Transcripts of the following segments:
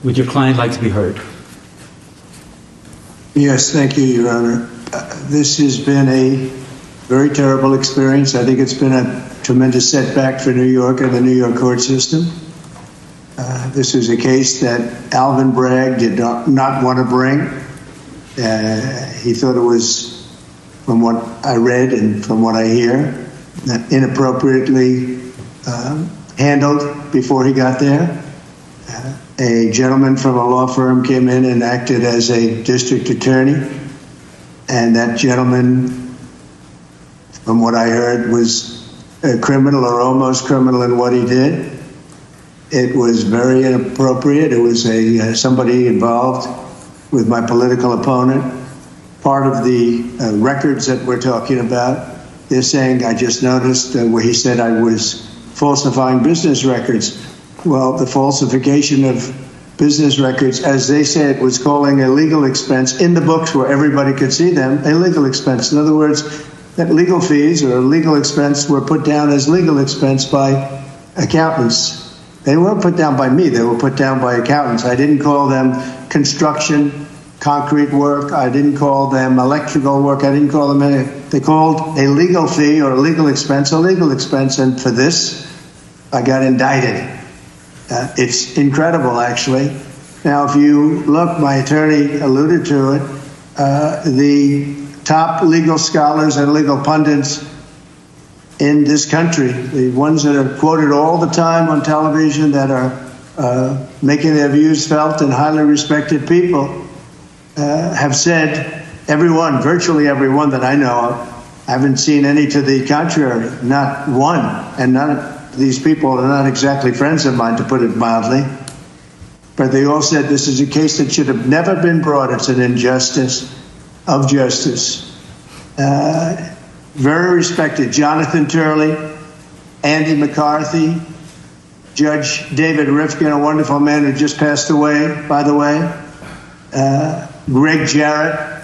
Would your client like to be heard? Yes, thank you, Your Honor. This has been a very terrible experience. I think it's been a tremendous setback for New York and the New York court system. This is a case that Alvin Bragg did not want to bring. He thought it was, from what I read and from what I hear, inappropriately handled before he got there. A gentleman from a law firm came in and acted as a district attorney, and that gentleman, from what I heard, was a criminal or almost criminal in what he did. It was very inappropriate. It was somebody involved with my political opponent. Part of the records that we're talking about, they're saying, I just noticed where he said I was falsifying business records. Well, the falsification of business records, as they said, was calling a legal expense in the books where everybody could see them, a legal expense. In other words, that legal fees or legal expense were put down as legal expense by accountants. They weren't put down by me. They were put down by accountants. I didn't call them construction, concrete work. I didn't call them electrical work. I didn't call them anything. They called a legal fee or a legal expense. And for this, I got indicted. It's incredible, actually. Now, if you look, my attorney alluded to it, the top legal scholars and legal pundits in this country, the ones that are quoted all the time on television, that are making their views felt and highly respected people, have said, everyone, virtually everyone that I know of, I haven't seen any to the contrary, not one, and none of these people are not exactly friends of mine, to put it mildly, but they all said this is a case that should have never been brought. It's an injustice of justice. Very respected Jonathan Turley, Andy McCarthy, Judge David Rifkin, a wonderful man who just passed away, by the way, Greg Jarrett,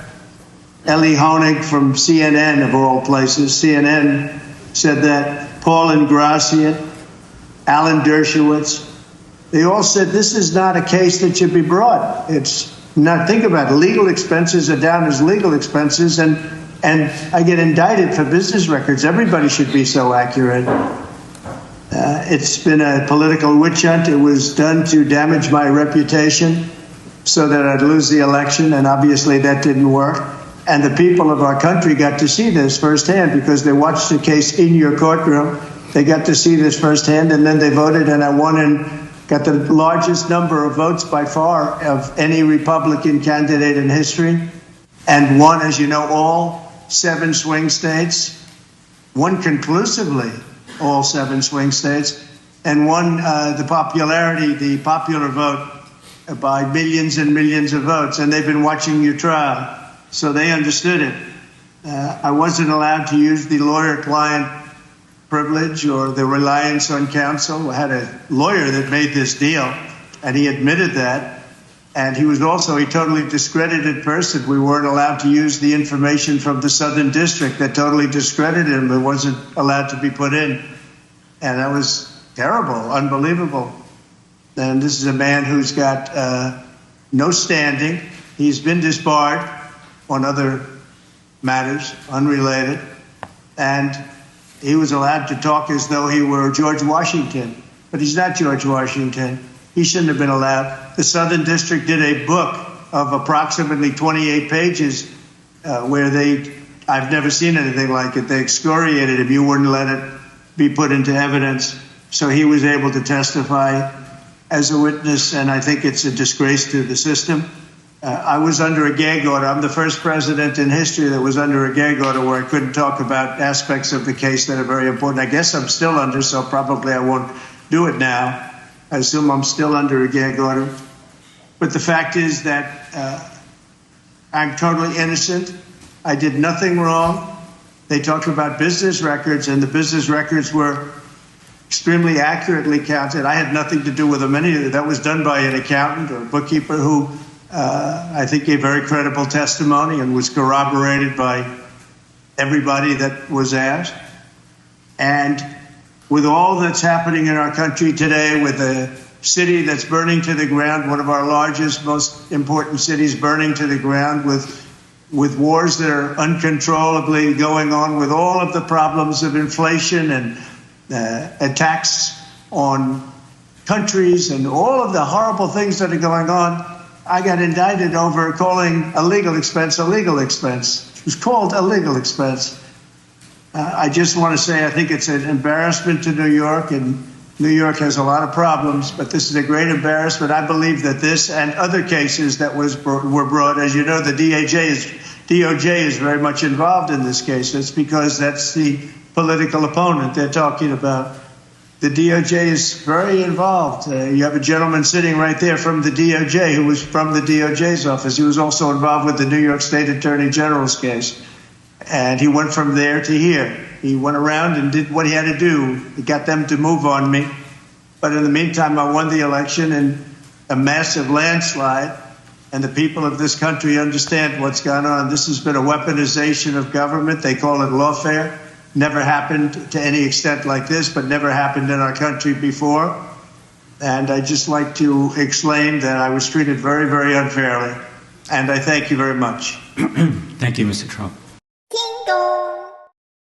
Ellie Honig from CNN, of all places. CNN said that. Paul Ingratian, Alan Dershowitz, they all said this is not a case that should be brought. It's not, think about it, legal expenses are down as legal expenses, and I get indicted for business records. Everybody should be so accurate. It's been a political witch hunt. It was done to damage my reputation so that I'd lose the election, and obviously that didn't work. And the people of our country got to see this firsthand because they watched the case in your courtroom. They got to see this firsthand, and then they voted, and I won and got the largest number of votes by far of any Republican candidate in history, and won, as you know, all 7 swing states, won conclusively all 7 swing states, and won the popular vote by millions and millions of votes. And they've been watching your trial. So they understood it. I wasn't allowed to use the lawyer-client privilege or the reliance on counsel. I had a lawyer that made this deal, and he admitted that. And he was also a totally discredited person. We weren't allowed to use the information from the Southern District that totally discredited him. It wasn't allowed to be put in. And that was terrible, unbelievable. And this is a man who's got no standing. He's been disbarred on other matters, unrelated, and he was allowed to talk as though he were George Washington, but he's not George Washington. He shouldn't have been allowed. The Southern District did a book of approximately 28 pages where I've never seen anything like it. They excoriated him. You wouldn't let it be put into evidence. So he was able to testify as a witness, and I think it's a disgrace to the system. I was under a gag order. I'm the first president in history that was under a gag order where I couldn't talk about aspects of the case that are very important. I guess I'm still under, so probably I won't do it now. I assume I'm still under a gag order. But the fact is that I'm totally innocent. I did nothing wrong. They talked about business records, and the business records were extremely accurately counted. I had nothing to do with them. That was done by an accountant or a bookkeeper who I think gave very credible testimony and was corroborated by everybody that was asked. And with all that's happening in our country today, with the city that's burning to the ground, one of our largest, most important cities burning to the ground with wars that are uncontrollably going on, with all of the problems of inflation and attacks on countries and all of the horrible things that are going on. I got indicted over calling a legal expense a legal expense. It was called a legal expense. I just want to say I think it's an embarrassment to New York, and New York has a lot of problems, but this is a great embarrassment. I believe that this and other cases that were brought, as you know, the DOJ is very much involved in this case. It's because that's the political opponent they're talking about. The DOJ is very involved. You have a gentleman sitting right there from the DOJ who was from the DOJ's office. He was also involved with the New York State Attorney General's case. And he went from there to here. He went around and did what he had to do. He got them to move on me. But in the meantime, I won the election in a massive landslide. And the people of this country understand what's gone on. This has been a weaponization of government. They call it lawfare. Never happened to any extent like this, but never happened in our country before. And I'd just like to explain that I was treated very, very unfairly. And I thank you very much. Thank you, Mr. Trump.